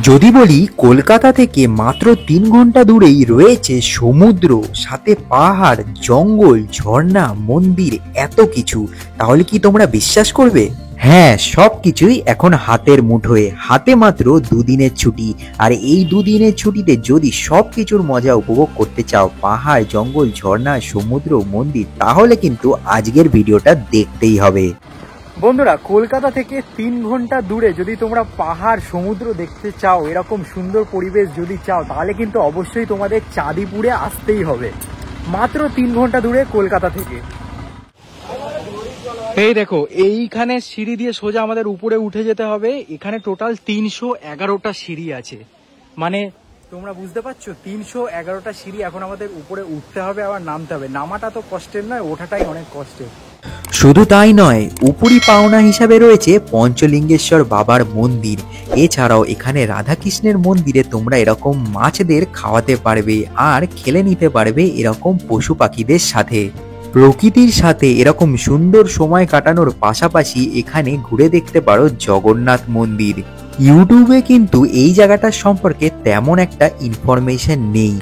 যদি বলি কলকাতা থেকে মাত্র 3 ঘন্টা দূরেই রয়েছে সমুদ্র, সাথে পাহাড়, জঙ্গল, ঝর্ণা, মন্দির, এত কিছু, তাহলে কি তোমরা বিশ্বাস করবে? হ্যাঁ, সবকিছুই এখন হাতের মুঠোয়। হাতে মাত্র 2 দিনের ছুটি। আর এই 2 দিনের ছুটিতে যদি সবকিছুর মজা উপভোগ করতে চাও, পাহাড়, জঙ্গল, ঝর্ণা, সমুদ্র, মন্দির, তাহলে কিন্তু আজকের ভিডিওটা দেখতেই হবে। বন্ধুরা, কলকাতা থেকে 3 ঘন্টা দূরে যদি তোমরা পাহাড়, সমুদ্র দেখতে চাও, এরকম সুন্দর পরিবেশ যদি চাও, তাহলে কিন্তু অবশ্যই তোমাদের চাঁদিপুরে আসতেই হবে। মাত্র 3 ঘন্টা দূরে কলকাতা থেকে। এই দেখো, এইখানে সিঁড়ি দিয়ে সোজা আমাদের উপরে উঠে যেতে হবে। এখানে টোটাল 311টা সিঁড়ি আছে। মানে তোমরা বুঝতে পারছো, 311টা সিঁড়ি এখন আমাদের উপরে উঠতে হবে, আবার নামতে হবে। নামাটা তো কষ্টের নয়, ওঠাটাই অনেক কষ্টের। শুধু তাই নয়, উপরি পাওনা হিসাবে রয়েছে পঞ্চলিঙ্গেশ্বর বাবার মন্দির। এছাড়াও এখানে রাধাকৃষ্ণের মন্দিরে তোমরা এরকম মাছদের খাওয়াতে পারবে আর খেলে নিতে পারবে এরকম পশু পাখিদের সাথে। প্রকৃতির সাথে এরকম সুন্দর সময় কাটানোর পাশাপাশি এখানে ঘুরে দেখতে পারো জগন্নাথ মন্দির। ইউটিউবে কিন্তু এই জায়গাটার সম্পর্কে তেমন একটা ইনফরমেশন নেই।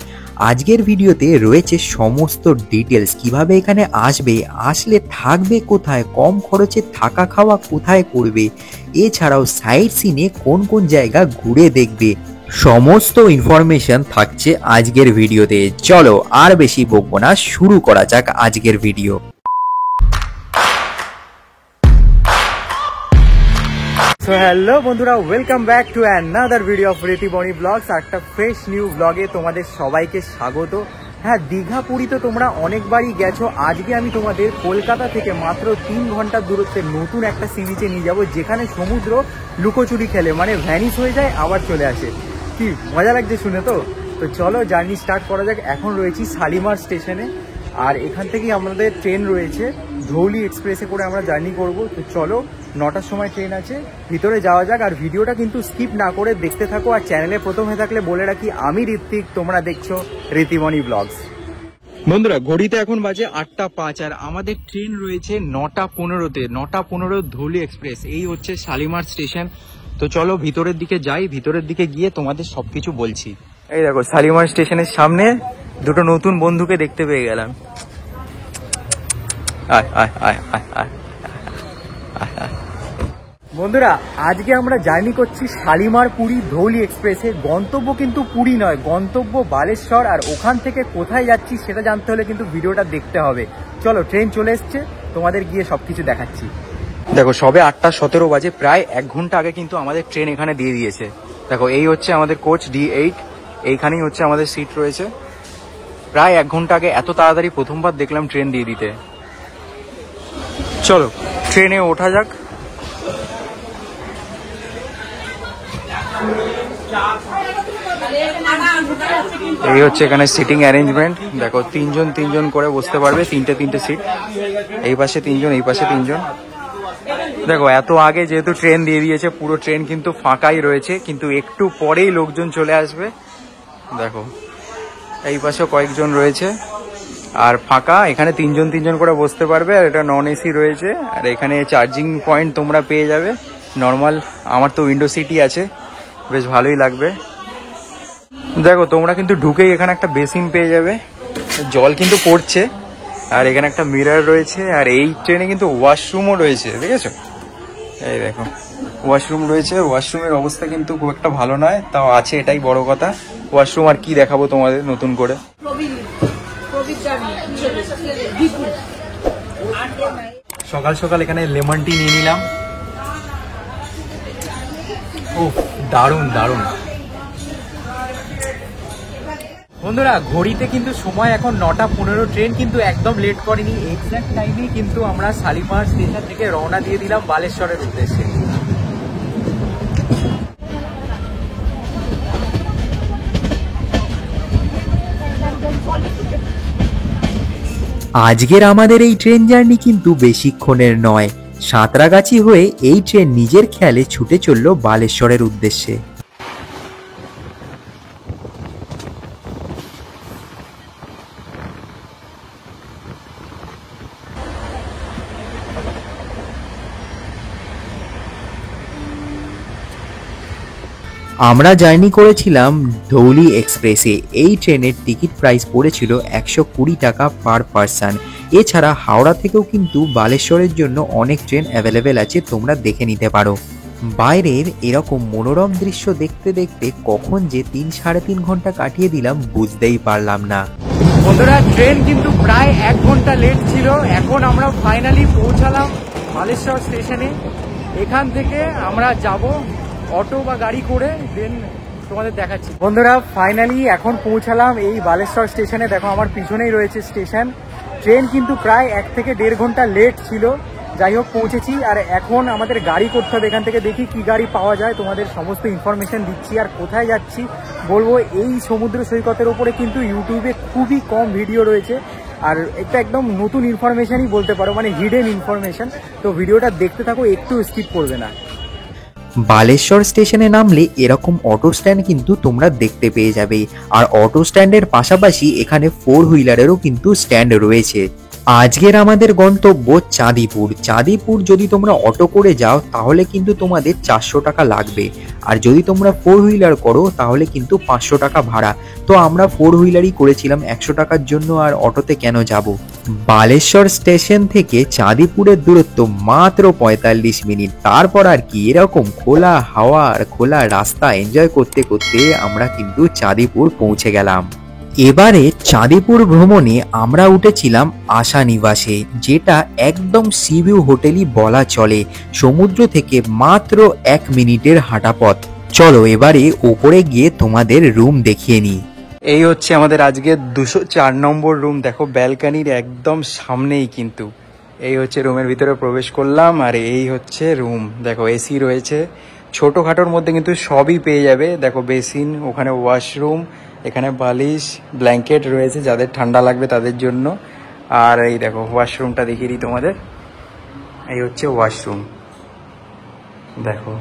আজকের ভিডিওতে রয়েছে সমস্ত ডিটেলস, কিভাবে এখানে আসবে, আসলে থাকবে কোথায়, কম খরচে থাকা খাওয়া কোথায় করবে, এছাড়াও সাইট সিনে কোন কোন জায়গা ঘুরে দেখবে, সমস্ত ইনফরমেশন থাকছে আজকের ভিডিওতে। চলো আর বেশি বকবো না, শুরু করা যাক আজকের ভিডিও। সো হ্যালো বন্ধুরা, welcome back to another video of Ritiboni vlogs. একটা ফ্রেশ নিউ ব্লগে তোমাদের সবাইকে স্বাগত। হ্যাঁ, দীঘা পুরী তো তোমরা অনেকবারই গেছো। আজকে আমি তোমাদের কলকাতা থেকে মাত্র 3 ঘন্টার দূরত্বে নতুন একটা সি বিচে নিয়ে যাবো, যেখানে সমুদ্র লুকোচুরি খেলে, মানে ভ্যানিশ হয়ে যায় আবার চলে আসে। কি মজা লাগছে শুনে। তো চলো জার্নি স্টার্ট করা যাক। এখন রয়েছি শালিমার স্টেশনে, আর এখান থেকেই আমাদের ট্রেন রয়েছে ধৌলি এক্সপ্রেসে করে আমরা জার্নি করব। তো চলো, 9টার সময় ট্রেন আছে, ভিতরে যাওয়া যাক। আর ভিডিওটা কিন্তু স্কিপ না করে দেখতে থাকো। আর চ্যানেলে প্রথম হয়ে থাকলে বলে রাখি, আমি ঋত্বিক, তোমরা দেখছো ঋতিমণি ব্লগস। বন্ধুরা, ঘড়িতে এখন বাজে 8টা 5, আর আমাদের ট্রেন রয়েছে 9টা 15-তে। 9টা 15 ধৌলি এক্সপ্রেস। এই হচ্ছে শালিমার স্টেশন। তো চলো ভিতরের দিকে যাই, ভিতরের দিকে গিয়ে তোমাদের সবকিছু বলছি। এই দেখো, শালিমার স্টেশনের সামনে দুটো নতুন বন্ধুকে দেখতে পেয়ে গেলাম। বন্ধুরা, আজকে আমরা জার্নি করছি শালিমার পুরী ধৌলি এক্সপ্রেসে। গন্তব্য কিন্তু পুরী নয়, গন্তব্য বালেশ্বর। আর ওখান থেকে কোথায় যাচ্ছি সেটা জানতে হলে কিন্তু ভিডিওটা দেখতে হবে। চলো, ট্রেন চলে এসছে, তোমাদের গিয়ে সবকিছু দেখাচ্ছি। দেখো, সবে 8টা 17 বাজে, প্রায় 1 ঘন্টা আগে কিন্তু আমাদের ট্রেন এখানে দিয়ে দিয়েছে। দেখো, এই হচ্ছে আমাদের কোচ D8, এইখানেই হচ্ছে আমাদের সিট রয়েছে। প্রায় 1 ঘন্টা আগে, এত তাড়াতাড়ি প্রথমবার দেখলাম ট্রেন দিয়ে দিতে। চলো ট্রেনে ওঠা যাক। এই হচ্ছে এখানে সিটিং অ্যারেঞ্জমেন্ট। দেখো, 3জন করে বসতে পারবে, 3টে সিট। এই পাশে 3জন, এই পাশে 3জন। দেখো, এত আগে যেহেতু ট্রেন দিয়ে দিয়েছে, পুরো ট্রেন কিন্তু ফাঁকাই রয়েছে, কিন্তু একটু পরেই লোকজন চলে আসবে। দেখো, এই পাশেও কয়েকজন রয়েছে আর ফাঁকা। এখানে 3জন করে বসতে পারবে, আর এটা নন এসি রয়েছে। আর এখানে চার্জিং পয়েন্ট তোমরা পেয়ে যাবে। নর্মাল, আমার তো উইন্ডো সিটই আছে, বেশ ভালোই লাগবে। দেখো, তোমরা কিন্তু ঢুকেই এখানে একটা বেসিন পেয়ে যাবে, জল কিন্তু পড়ছে। আর এখানে একটা মিরর রয়েছে। আর এই ট্রেনে কিন্তু ওয়াশরুমও রয়েছে, দেখেছো? এই দেখো, ওয়াশরুম রয়েছে। ওয়াশরুমের অবস্থা কিন্তু খুব একটা ভালো নয়, তাও আছে, এটাই বড় কথা। ওয়াশরুম আর কি দেখাবো তোমাদের নতুন করে। সকাল সকাল এখানে লেমন টি নিয়ে নিলাম। ও, দারুণ দারুণ। বন্ধুরা, ঘড়িতে কিন্তু সময় এখন 9টা 15। ট্রেন কিন্তু একদম লেট করেনি, এক্সাক্ট টাইমেই কিন্তু আমরা শালিমার স্টেশন থেকে রওনা দিয়ে দিলাম বালেশ্বরের উদ্দেশ্যে। আজকের আমাদের এই ট্রেন জার্নি কিন্তু বেশিক্ষণের নয়। সাঁতরাগাছি হয়ে এই ট্রেন নিজের খেয়ালে ছুটে চলল বালেশ্বরের উদ্দেশ্যে। আমরা জার্নি করেছিলাম ধৌলি এক্সপ্রেসে। এই ট্রেনের টিকিট প্রাইস পড়েছিল 120 টাকা পার পারসন। এছাড়া হাওড়া থেকেও কিন্তু বালেশ্বরের জন্য অনেক ট্রেন অ্যাভেলেবেল আছে, তোমরা দেখে নিতে পারো। বাইরের এরকম মনোরম দৃশ্য দেখতে দেখতে কখন যে 3-3.5 ঘন্টা কাটিয়ে দিলাম বুঝতেই পারলাম না। বন্ধুরা, ট্রেন কিন্তু প্রায় 1 ঘন্টা লেট ছিল। এখন আমরা ফাইনালি পৌঁছালাম বালেশ্বর স্টেশনে। এখান থেকে আমরা যাব অটো বা গাড়ি করে, দেন তোমাদের দেখাচ্ছি। বন্ধুরা, ফাইনালি এখন পৌঁছালাম এই বালেশ্বর স্টেশনে। দেখো আমার পিছনেই রয়েছে স্টেশন। ট্রেন কিন্তু প্রায় 1 থেকে 1.5 ঘন্টা লেট ছিল। যাই হোক, পৌঁছেছি। আর এখন আমাদের গাড়ি করতে হবে। এখান থেকে দেখি কি গাড়ি পাওয়া যায়, তোমাদের সমস্ত ইনফরমেশন দিচ্ছি। আর কোথায় যাচ্ছি বলবো। এই সমুদ্র সৈকতের ওপরে কিন্তু ইউটিউবে খুবই কম ভিডিও রয়েছে, আর এটা একদম নতুন ইনফরমেশনই বলতে পারো, মানে হিডেন ইনফরমেশন। তো ভিডিওটা দেখতে থাকো, একটু স্কিপ করবে না। বালেশ্বর স্টেশনে নামলে এরকম অটো স্ট্যান্ড কিন্তু তোমরা দেখতে পেয়ে যাবে। আর অটো স্ট্যান্ডের পাশাপাশি এখানে 4 হুইলারেরও কিন্তু স্ট্যান্ড রয়েছে। আজকের আমাদের গন্তব্য চাঁদিপুর। চাঁদিপুর যদি তোমরা অটো করে যাও তাহলে কিন্তু তোমাদের 400 টাকা লাগবে, আর যদি তোমরা 4 হুইলার করো তাহলে কিন্তু 500 টাকা ভাড়া। তো আমরা 4 হুইলারই করেছিলাম 100 টাকার জন্য, আর অটোতে কেন যাব। বালেশ্বর স্টেশন থেকে চাঁদিপুরের দূরত্ব মাত্র 45 মিনিট। তারপর আর কি, এরকম খোলা হাওয়া আর খোলা রাস্তা এনজয় করতে করতে আমরা কিন্তু চাঁদিপুর পৌঁছে গেলাম। এবারে চাঁদিপুর ভ্রমণে আমরা উঠেছিলাম আশা নিবাসে, যেটা একদম সিভিউ হোটেলই বলা চলে। সমুদ্র থেকে মাত্র 1 মিনিটের হাঁটা পথ। চলো এবারে উপরে গিয়ে তোমাদের রুম দেখিয়ে নিই। এই হচ্ছে আমাদের আজকে 204 নম্বর রুম। দেখো ব্যালকানির একদম সামনেই কিন্তু। এই হচ্ছে রুমের ভিতরে প্রবেশ করলাম, আর এই হচ্ছে রুম। দেখো এসি রয়েছে, ছোটোখাটোর মধ্যে কিন্তু সবই পেয়ে যাবে। দেখো বেসিন, ওখানে ওয়াশরুম, এখানে বালিশ, ব্ল্যাঙ্কেট রয়েছে যাদের ঠান্ডা লাগবে তাদের জন্য। আর এই দেখো ওয়াশরুমটা দেখিয়ে দিই তোমাদের। এই হচ্ছে ওয়াশরুম। দেখো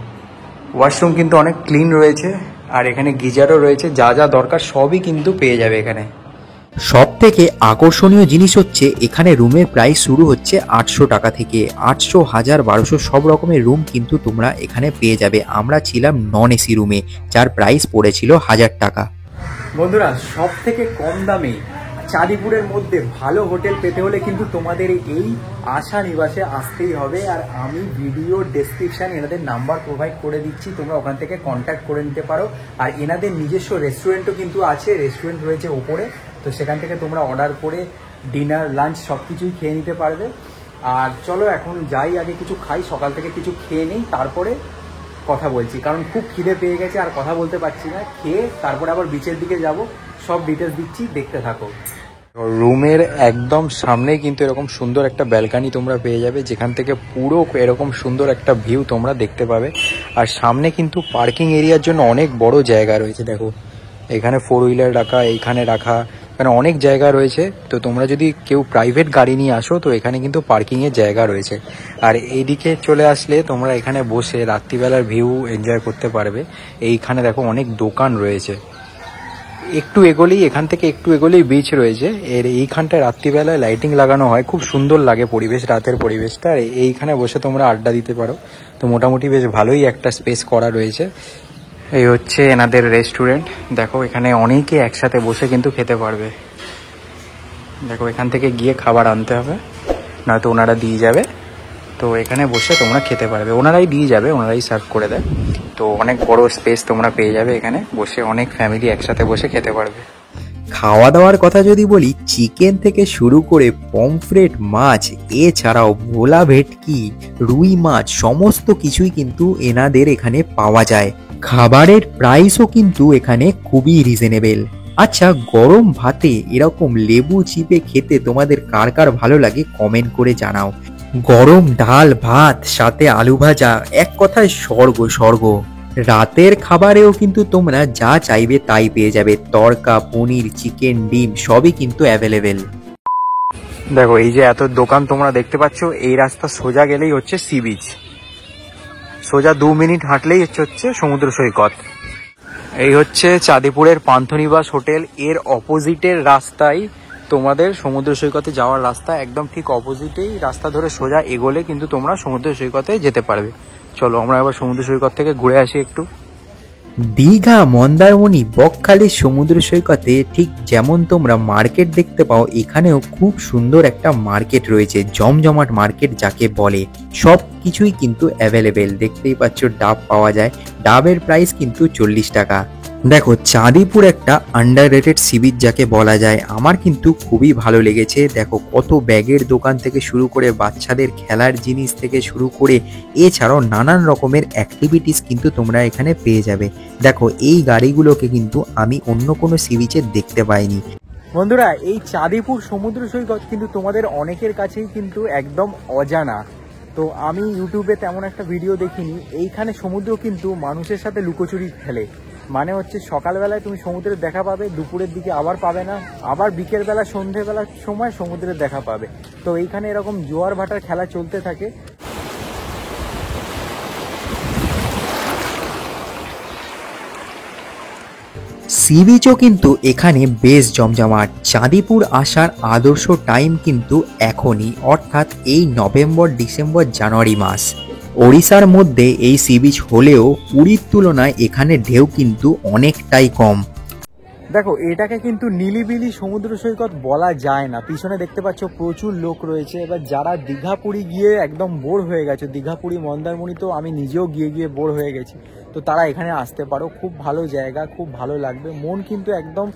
ওয়াশরুম কিন্তু অনেক ক্লিন রয়েছে, আর এখানে গিজারও রয়েছে। যা যা দরকার সবই কিন্তু পেয়ে যাবে এখানে। সব থেকে আকর্ষণীয় জিনিস হচ্ছে এখানে রুমের প্রাইস শুরু হচ্ছে 800 টাকা থেকে। 800, 1000, 1200 সব রকমের রুম কিন্তু তোমরা এখানে পেয়ে যাবে। আমরা ছিলাম নন এসি রুমে, যার প্রাইস পড়েছিল 1000 টাকা। বন্ধুরা, সব থেকে কম দামে চাঁদিপুরের মধ্যে ভালো হোটেল পেতে হলে কিন্তু তোমাদের এই আশা নিবাসে আসতেই হবে। আর আমি ভিডিও ডেসক্রিপশানে এনাদের নাম্বার প্রোভাইড করে দিচ্ছি, তোমরা ওখান থেকে কন্ট্যাক্ট করে নিতে পারো। আর এনাদের নিজস্ব রেস্টুরেন্টও কিন্তু আছে, রেস্টুরেন্ট রয়েছে ওপরে। তো সেখান থেকে তোমরা অর্ডার করে ডিনার, লাঞ্চ সব কিছুই খেয়ে নিতে পারবে। আর চলো এখন যাই, আগে কিছু খাই। সকাল থেকে কিছু খেয়ে নিই, তারপরে কথা বলছি, কারণ খুব খিদে পেয়ে গেছে, আর কথা বলতে পারছি না। খেয়ে তারপরে আবার বিচের দিকে যাব। সব ডিটেলস দিচ্ছি, দেখতে থাকো। রুমের একদম সামনে কিন্তু এরকম সুন্দর একটা ব্যালকানি তোমরা পেয়ে যাবে, যেখান থেকে পুরো এরকম সুন্দর একটা ভিউ তোমরা দেখতে পাবে। আর সামনে কিন্তু পার্কিং এরিয়ার জন্য অনেক বড় জায়গা রয়েছে। দেখো এখানে 4 হুইলার রাখা, এইখানে রাখা, এখানে অনেক জায়গা রয়েছে। তো তোমরা যদি কেউ প্রাইভেট গাড়ি নিয়ে আসো তো এখানে কিন্তু পার্কিংয়ের জায়গা রয়েছে। আর এইদিকে চলে আসলে তোমরা এখানে বসে রাত্রিবেলার ভিউ এনজয় করতে পারবে। এইখানে দেখো অনেক দোকান রয়েছে। একটু এগোলেই, এখান থেকে একটু এগোলেই বিচ রয়েছে। এর এইখানটায় রাত্রিবেলায় লাইটিং লাগানো হয়, খুব সুন্দর লাগে পরিবেশ, রাতের পরিবেশটা। আর এইখানে বসে তোমরা আড্ডা দিতে পারো। তো মোটামুটি বেশ ভালোই একটা স্পেস করা রয়েছে। এই হচ্ছে এনাদের রেস্টুরেন্ট। দেখো এখানে অনেকে একসাথে বসে কিন্তু খেতে পারবে। দেখো এখান থেকে গিয়ে খাবার আনতে হবে, নয়তো ওনারা দিয়ে যাবে। তো এখানে বসে তোমরা খেতে পারবে, ওনারাই দিয়ে যাবে, ওনারাই সার্ভ করে দেয়। তো অনেক বড় স্পেস তোমরা পেয়ে যাবে এখানে বসে, অনেক ফ্যামিলি একসাথে বসে খেতে পারবে। খাওয়া দাওয়ার কথা যদি বলি, চিকেন থেকে শুরু করে পমফ্রেট, মাছ, এছাড়াও ভোলা ভেটকি, রুই মাছ, সমস্ত কিছুই কিন্তু এনাদের এখানে পাওয়া যায়। খাবারের প্রাইসও কিন্তু এখানে খুবই রিজনেবল। আচ্ছা, গরম ভাতে এরকম লেবু চিপে খেতে তোমাদের কার কার ভালো লাগে কমেন্ট করে জানাও। গরম ডাল ভাত সাথে আলু ভাজা, এক কথায় স্বর্গ স্বর্গ। রাতের খাবারেও কিন্তু তোমরা যা চাইবে তাই পেয়ে যাবে। তড়কা, পনির, চিকেন, ডিম সবই কিন্তু অ্যাভেলেবেল। দেখো এই যে এত দোকান তোমরা দেখতে পাচ্ছ, এই রাস্তা সোজা গেলেই হচ্ছে সি বিচ। সোজা 2 মিনিট হাঁটলেই হচ্ছে সমুদ্র সৈকত। এই হচ্ছে চাঁদিপুরের পান্থনিবাস হোটেল। এর অপোজিটের রাস্তায় তোমাদের সমুদ্র সৈকতে যাওয়ার রাস্তা, একদম ঠিক অপোজিটেই রাস্তা ধরে সোজা এগোলে কিন্তু তোমরা সমুদ্র সৈকতে যেতে পারবে। চলো আমরা এবার সমুদ্র সৈকত থেকে ঘুরে আসি একটু। দীঘা, মন্দারমণি, বকখালির সমুদ্র সৈকতে ঠিক যেমন তোমরা মার্কেট দেখতে পাও, এখানেও খুব সুন্দর একটা মার্কেট রয়েছে, জমজমাট মার্কেট যাকে বলে। সব কিছুই কিন্তু অ্যাভেলেবেল। দেখতেই পাচ্ছ ডাব পাওয়া যায়, ডাবের প্রাইস কিন্তু 40 টাকা। দেখো, চাঁদিপুর একটা আন্ডাররেটেড সি বিচ যাকে বলা যায়, আমার কিন্তু খুবই ভালো লেগেছে। দেখো কত ব্যাগের দোকান থেকে শুরু করে বাচ্চাদের খেলার জিনিস থেকে শুরু করে এছাড়াও নানান রকমের অ্যাক্টিভিটিস কিন্তু তোমরা এখানে পেয়ে যাবে। দেখো এই গাড়িগুলোকে কিন্তু আমি অন্য কোনো সি বিচে দেখতে পাইনি। বন্ধুরা, এই চাঁদিপুর সমুদ্র সৈকত কিন্তু তোমাদের অনেকের কাছেই কিন্তু একদম অজানা। তো আমি ইউটিউবে তেমন একটা ভিডিও দেখিনি। এইখানে সমুদ্র কিন্তু মানুষের সাথে লুকোচুরি খেলে। মানে হচ্ছে সকালবেলায় তুমি সমুদ্রের দেখা পাবে, দুপুরের দিকে আবার পাবে না, আবার বিকেলবেলা সন্ধেবেলার সময় সমুদ্রের দেখা পাবে। তো এইখানে এরকম জোয়ার ভাটার খেলা চলতে থাকে। সি বিচও কিন্তু এখানে বেশ জমজমাট। চাঁদিপুর আসার আদর্শ টাইম কিন্তু এখনই, অর্থাৎ এই নভেম্বর, ডিসেম্বর, জানুয়ারি মাস। ওড়িশার মধ্যে এই সি বিচ হলেও পুরীর তুলনায় এখানে ঢেউ কিন্তু অনেকটাই কম। দেখো, এটাকে কিন্তু নিলিবিলি সমুদ্র সৈকত বলা যায় না। পিছনে দেখতে পাচ্ছ প্রচুর লোক রয়েছে। এবার যারা দীঘা পুরী গিয়ে একদম বোর হয়ে গেছে, দীঘা পুরী মন্দারমণি তো আমি নিজেও গিয়ে গিয়ে বোর হয়ে গেছি, তো তারা এখানে আসতে পারো। খুব ভালো জায়গা, খুব ভালো লাগবে, মন কিন্তু একদম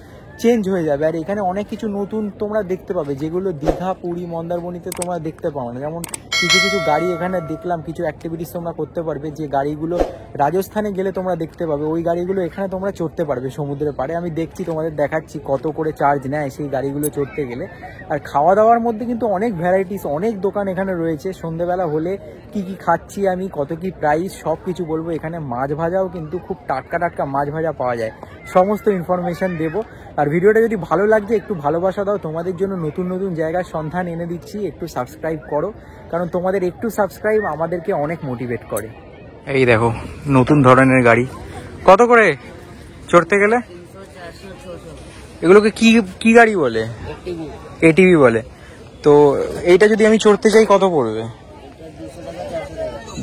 চেঞ্জ হয়ে যাবে। আর এখানে অনেক কিছু নতুন তোমরা দেখতে পাবে, যেগুলো দীঘা পুরী মন্দারমণিতে তোমরা দেখতে পাও না। যেমন কিছু কিছু গাড়ি এখানে দেখলাম, কিছু অ্যাক্টিভিটিস তোমরা করতে পারবে, যে গাড়িগুলো রাজস্থানে গেলে তোমরা দেখতে পাবে, ওই গাড়িগুলো এখানে তোমরা চড়তে পারবে সমুদ্রের পাড়ে। আমি দেখছি, তোমাদের দেখাচ্ছি কত করে চার্জ নেয় সেই গাড়িগুলো চড়তে গেলে। আর খাওয়া দাওয়ার মধ্যে কিন্তু অনেক ভ্যারাইটিস, অনেক দোকান এখানে রয়েছে। সন্ধেবেলা হলে কি কি খাচ্ছি আমি, কত কি প্রাইস, সব কিছু বলবো। এখানে মাছ ভাজাও কিন্তু খুব টাটকা টাটকা মাছ ভাজা পাওয়া যায়, সমস্ত ইনফরমেশন দেবো। আর ভিডিওটা যদি ভালো লাগছে একটু ভালোবাসা দাও, তোমাদের জন্য নতুন নতুন জায়গার সন্ধান এনে দিচ্ছি। একটু সাবস্ক্রাইব করো, কারণ তোমাদের একটু সাবস্ক্রাইব আমাদেরকে অনেক মোটিভেট করে। এই দেখো নতুন ধরনের গাড়ি, কত করে চড়তে গেলে? এগুলোকে কি কি গাড়ি বলে? এটিভি বলে। তো এইটা যদি আমি চড়তে চাই কত পড়বে?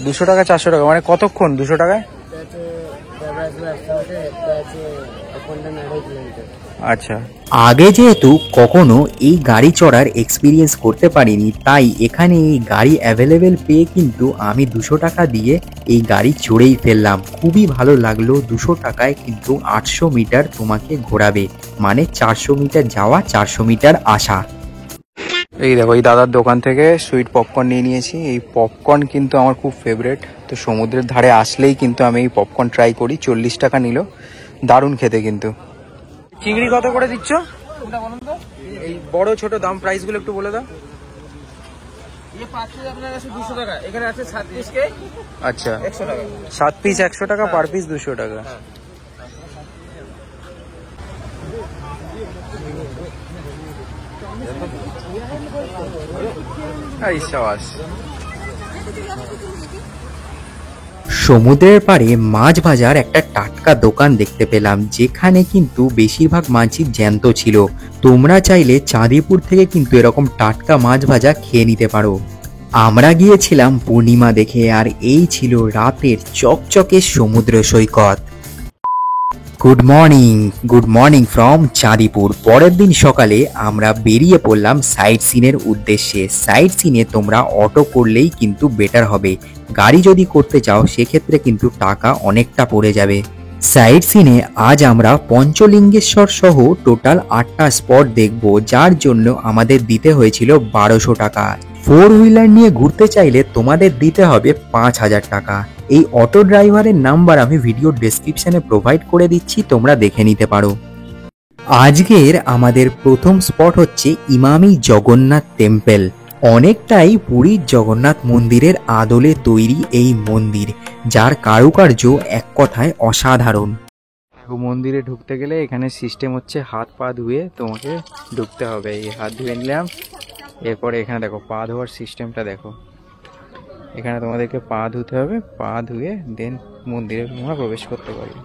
200 টাকা 400 টাকা, মানে কতক্ষণ 200 টাকায়? আচ্ছা, আগে যেহেতু কখনো এই গাড়ি চড়ার এক্সপিরিয়েন্স করতে পারিনি, তাই এখানে এই গাড়ি অ্যাভেলেবেল পেয়ে কিন্তু আমি 200 টাকা দিয়ে এই গাড়ি চড়েই ফেললাম। খুবই ভালো লাগলো। 200 টাকায় কিন্তু 800 মিটার তোমাকে ঘোরাবে, মানে 400 মিটার যাওয়া, 400 মিটার আসা। এই দেখো, এই দাদার দোকান থেকে সুইট পপকর্ন নিয়ে নিয়েছি। এই পপকর্ন কিন্তু আমার খুব ফেভারেট। তো সমুদ্রের ধারে আসলেই কিন্তু আমি এই পপকর্ন ট্রাই করি। 40 টাকা নিল, দারুণ খেতে কিন্তু। চিংড়ি কত করে দিচ্ছ? এই বড় ছোট দাম প্রাইসগুলো একটু বলে দাও। আচ্ছা, 7 পিস 100 টাকা, পার পিস 200 টাকা। সমুদ্রের পাড়ে মাছ ভাজার একটা টাটকা দোকান দেখতে পেলাম, যেখানে কিন্তু বেশিরভাগ মাছই জ্যান্ত ছিল। তোমরা চাইলে চাঁদিপুর থেকে কিন্তু এরকম টাটকা মাছ ভাজা খেয়ে নিতে পারো। আমরা গিয়েছিলাম পূর্ণিমা দেখে, আর এই ছিল রাতের চকচকে সমুদ্র সৈকত। Good morning from Chandipur. পরের দিন সকালে আমরা বেরিয়ে পড়লাম সাইট সিনের উদ্দেশ্যে। সাইট সিনে তোমরা অটো করলেই কিন্তু বেটার হবে। গাড়ি যদি করতে চাও সেক্ষেত্রে কিন্তু টাকা অনেকটা পড়ে যাবে। সাইট সিনে আজ আমরা পঞ্চলিঙ্গেশ্বর সহ টোটাল 8টা স্পট দেখব, যার জন্য আমাদের দিতে হয়েছিল 1200 টাকা। 4 হুইলার নিয়ে ঘুরতে চাইলে তোমাদের দিতে হবে 5000 টাকা। এই অটো ড্রাইভারের নাম্বার আমি ভিডিও ডেসক্রিপশনে প্রোভাইড করে দিচ্ছি, তোমরা দেখে নিতে পারো। আজকের আমাদের প্রথম স্পট হচ্ছে ইমামি জগন্নাথ টেম্পল। অনেকটাই পুরীর জগন্নাথ মন্দিরের আদলে তৈরি এই মন্দির, যার কারুকার্য এক কথায় অসাধারণ। মন্দিরে ঢুকতে গেলে এখানে সিস্টেম হচ্ছে হাত পা ধুয়ে তোমাকে ঢুকতে হবে। এই হাত ধুয়ে নিলাম, এরপরে এখানে দেখো পা ধোয়ার সিস্টেমটা দেখো। এখানে তোমাদেরকে পা ধুতে হবে, পা ধুয়ে দেন মন্দিরে তোমরা প্রবেশ করতে পারবে।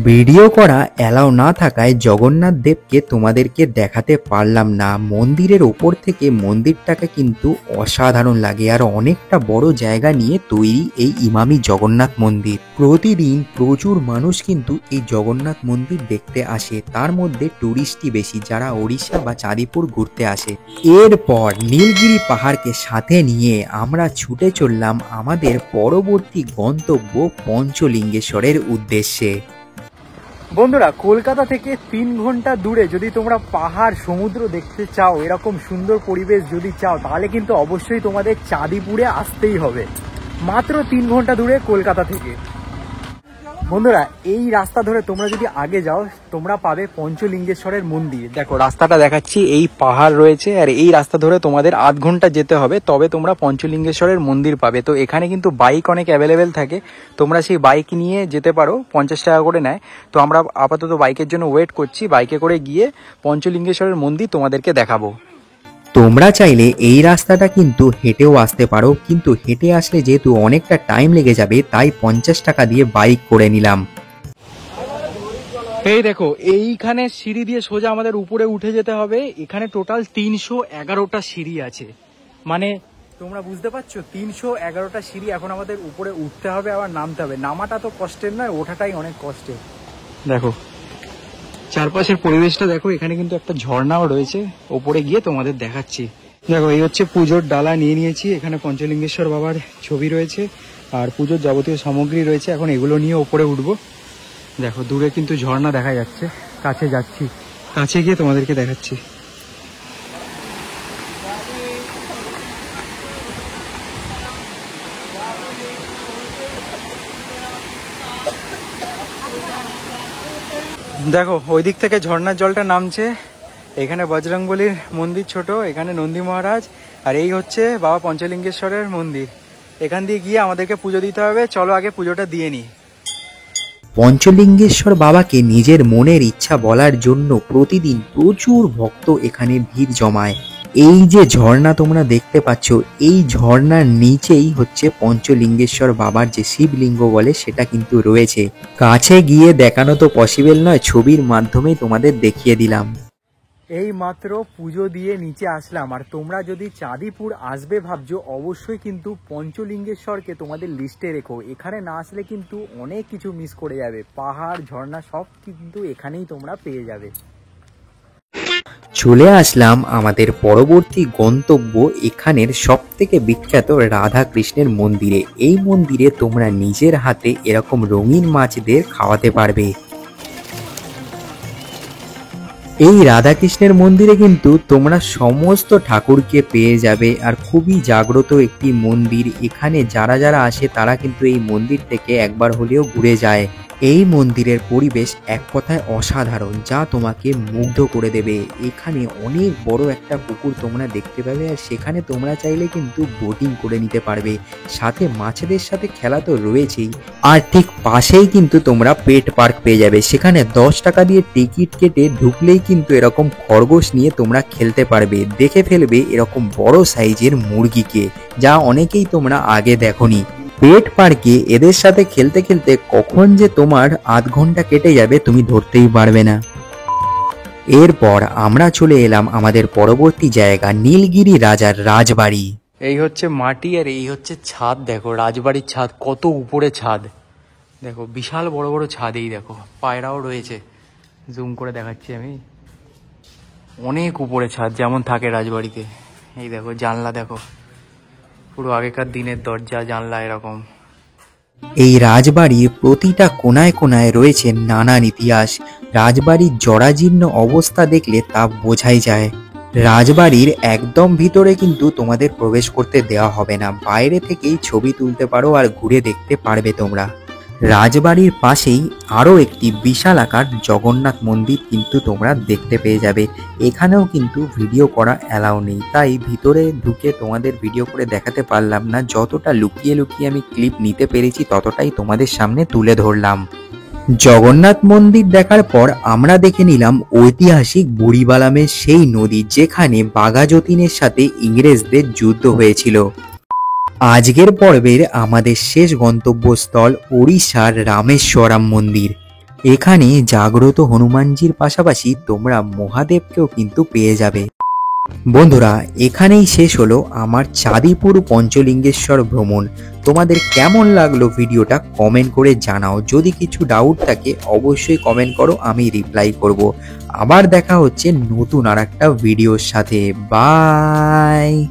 ভিডিও করা অ্যালাউ না থাকায় জগন্নাথ দেবকে তোমাদেরকে দেখাতে পারলাম না। মন্দিরের ওপর থেকে মন্দিরটাকে কিন্তু অসাধারণ লাগে, আর অনেকটা বড় জায়গা নিয়ে তৈরি এই ইমামি জগন্নাথ মন্দির। প্রতিদিন প্রচুর মানুষ কিন্তু এই জগন্নাথ মন্দির দেখতে আসে, তার মধ্যে টুরিস্টই বেশি, যারা ওড়িশা বা চাঁদিপুর ঘুরতে আসে। এরপর নীলগিরি পাহাড়কে সাথে নিয়ে আমরা ছুটে চললাম আমাদের পরবর্তী গন্তব্য পঞ্চলিঙ্গেশ্বরের উদ্দেশ্যে। বন্ধুরা, কলকাতা থেকে 3 ঘন্টা দূরে যদি তোমরা পাহাড় সমুদ্র দেখতে চাও, এরকম সুন্দর পরিবেশ যদি চাও, তাহলে কিন্তু অবশ্যই তোমাদের চাঁদিপুরে আসতেই হবে। মাত্র 3 ঘন্টা দূরে কলকাতা থেকে। বন্ধুরা, এই রাস্তা ধরে তোমরা যদি আগে যাও, তোমরা পাবে পঞ্চলিঙ্গেশ্বরের মন্দির। দেখো রাস্তাটা দেখাচ্ছি, এই পাহাড় রয়েছে, আর এই রাস্তা ধরে তোমাদের আধ ঘন্টা যেতে হবে, তবে তোমরা পঞ্চলিঙ্গেশ্বরের মন্দির পাবে। তো এখানে কিন্তু বাইক অনেক অ্যাভেলেবেল থাকে, তোমরা সেই বাইক নিয়ে যেতে পারো, 50 টাকা করে নেয়। তো আমরা আপাতত বাইকের জন্য ওয়েট করছি, বাইকে করে গিয়ে পঞ্চলিঙ্গেশ্বরের মন্দির তোমাদেরকে দেখাবো। তোমরা চাইলে এই রাস্তাটা কিন্তু হেঁটেও আসতে পারো, কিন্তু হেঁটে আসলে যেহেতু অনেকটা টাইম লেগে যাবে, তাই 50 টাকা দিয়ে বাইক করে নিলাম। এই দেখো, এইখানে সিঁড়ি দিয়ে সোজা আমাদের উপরে উঠে যেতে হবে। এখানে টোটাল 311টা সিঁড়ি আছে। মানে তোমরা বুঝতে পারছো, 311টা সিঁড়ি এখন আমাদের উপরে উঠতে হবে, আবার নামতে হবে। নামাটা তো কষ্টের নয়, ওঠাটাই অনেক কষ্টের। দেখো চারপাশের পরিবেশটা দেখো, এখানে কিন্তু একটা ঝর্ণাও রয়েছে, ওপরে গিয়ে তোমাদের দেখাচ্ছি। দেখো, এই হচ্ছে পুজোর ডালা নিয়ে নিয়েছি, এখানে পঞ্চলিঙ্গেশ্বর বাবার ছবি রয়েছে আর পুজোর যাবতীয় সামগ্রী রয়েছে। এখন এগুলো নিয়ে ওপরে উঠবো। দেখো দূরে কিন্তু ঝর্ণা দেখা যাচ্ছে, কাছে যাচ্ছি, কাছে গিয়ে তোমাদেরকে দেখাচ্ছি। দেখো ওই দিক থেকে ঝর্ণার জলটা নামছে। এখানে বজরংবলীর মন্দির ছোট, এখানে নন্দী মহারাজ, আর এই হচ্ছে বাবা পঞ্চলিঙ্গেশ্বরের মন্দির। এখান দিয়ে গিয়ে আমাদেরকে পুজো দিতে হবে। চলো আগে পুজোটা দিয়ে নিই। পঞ্চলিঙ্গেশ্বর বাবাকে নিজের মনের ইচ্ছা বলার জন্য প্রতিদিন প্রচুর ভক্ত এখানে ভিড় জমায়। এই যে ঝর্ণা তোমরা দেখতে পাচ্ছ, এই ঝর্ণার নিচেই হচ্ছে পঞ্চলিঙ্গেশ্বর বাবার যে শিবলিঙ্গ বলে সেটা কিন্তু রয়েছে। কাছে গিয়ে দেখানো তো পসিবল নয়, ছবির মাধ্যমেই তোমাদের দেখিয়ে দিলাম। এই মাত্র পুজো দিয়ে নিচে আসলাম, আর তোমরা যদি চাঁদিপুর আসবে ভাবছো, অবশ্যই কিন্তু পঞ্চলিঙ্গেশ্বরকে তোমাদের লিস্টে রেখো। এখানে না আসলে কিন্তু অনেক কিছু মিস করে যাবে। পাহাড় ঝর্ণা সব কিন্তু এখানেই তোমরা পেয়ে যাবে। চলে আসলাম আমাদের পরবর্তী গন্তব্য, এখানের সবথেকে বিখ্যাত রাধা কৃষ্ণের মন্দিরে। এই মন্দিরে তোমরা নিজের হাতে এরকম রঙিন মাছদের খাওয়াতে পারবে। এই রাধাকৃষ্ণের মন্দিরে কিন্তু তোমরা সমস্ত ঠাকুরকে পেয়ে যাবে, আর খুবই জাগ্রত একটি মন্দির। এখানে যারা যারা আসে তারা কিন্তু এই মন্দির থেকে একবার হলেও ঘুরে যায়। এই মন্দিরের পরিবেশ এক কথায় অসাধারণ, যা তোমাকে মুগ্ধ করে দেবে। এখানে অনেক বড় একটা পুকুর তোমরা দেখতে পাবে, আর সেখানে তোমরা চাইলে কিন্তু বোটিং করে নিতে পারবে। সাথে মাছেদের সাথে খেলা তো রয়েছেই, আর ঠিক পাশেই কিন্তু তোমরা পেট পার্ক পেয়ে যাবে। সেখানে 10 টাকা দিয়ে টিকিট কেটে ঢুকলেই কিন্তু এরকম খরগোশ নিয়ে তোমরা খেলতে পারবে। দেখে ফেলবে এরকম বড় সাইজের মুরগিকে, যা অনেকেই তোমরা আগে দেখোনি। পেট পার্কে এদের সাথে খেলতে খেলতে কখন যে তোমার আধ ঘন্টা কেটে যাবে তুমি ধরতেই পারবে না। এরপর আমরা চলে এলাম আমাদের পরবর্তী জায়গা, নীলগিরি রাজার রাজবাড়ি। এই হচ্ছে মাটি, আর এই হচ্ছে ছাদ। দেখো রাজবাড়ির ছাদ, কত উপরে ছাদ। দেখো বিশাল বড় বড় ছাদ। এই দেখো পায়রাও রয়েছে, জুম করে দেখাচ্ছি আমি। অনেক উপরে ছাদ, যেমন থাকে রাজবাড়িতে। এই দেখো জানলা, দেখো পুরো আগেকার দিনের দরজা জানলা এরকম। এই রাজবাড়ির প্রতিটা কোনায় কোনায় রয়েছে নানান ইতিহাস। রাজবাড়ির জরাজীর্ণ অবস্থা দেখলে তা বোঝাই যায়। রাজবাড়ির একদম ভিতরে কিন্তু তোমাদের প্রবেশ করতে দেওয়া হবে না, বাইরে থেকেই ছবি তুলতে পারো আর ঘুরে দেখতে পারবে তোমরা। রাজবাড়ির পাশেই আরও একটি বিশাল আকার জগন্নাথ মন্দির কিন্তু তোমরা দেখতে পেয়ে যাবে। এখানেও কিন্তু ভিডিও করা অ্যালাউ নেই, তাই ভিতরে ঢুকে তোমাদের ভিডিও করে দেখাতে পারলাম না। যতটা লুকিয়ে লুকিয়ে আমি ক্লিপ নিতে পেরেছি ততটাই তোমাদের সামনে তুলে ধরলাম। জগন্নাথ মন্দির দেখার পর আমরা দেখে নিলাম ঐতিহাসিক বুড়িবালামের সেই নদী, যেখানে বাঘা যতীনের সাথে ইংরেজদের যুদ্ধ হয়েছিল। আজকের পর্বের আমাদের শেষ গন্তব্যস্থল ওড়িশার রামেশ্বরম মন্দির। এখানে জাগ্রত হনুমানজির পাশাপাশি তোমরা মহাদেবকেও কিন্তু পেয়ে যাবে। বন্ধুরা, এখানেই শেষ হলো আমার চাঁদিপুর পঞ্চলিঙ্গেশ্বর ভ্রমণ। তোমাদের কেমন লাগলো ভিডিওটা কমেন্ট করে জানাও। যদি কিছু ডাউট থাকে অবশ্যই কমেন্ট করো, আমি রিপ্লাই করব। আবার দেখা হচ্ছে নতুন আর একটা ভিডিওর সাথে। বাই।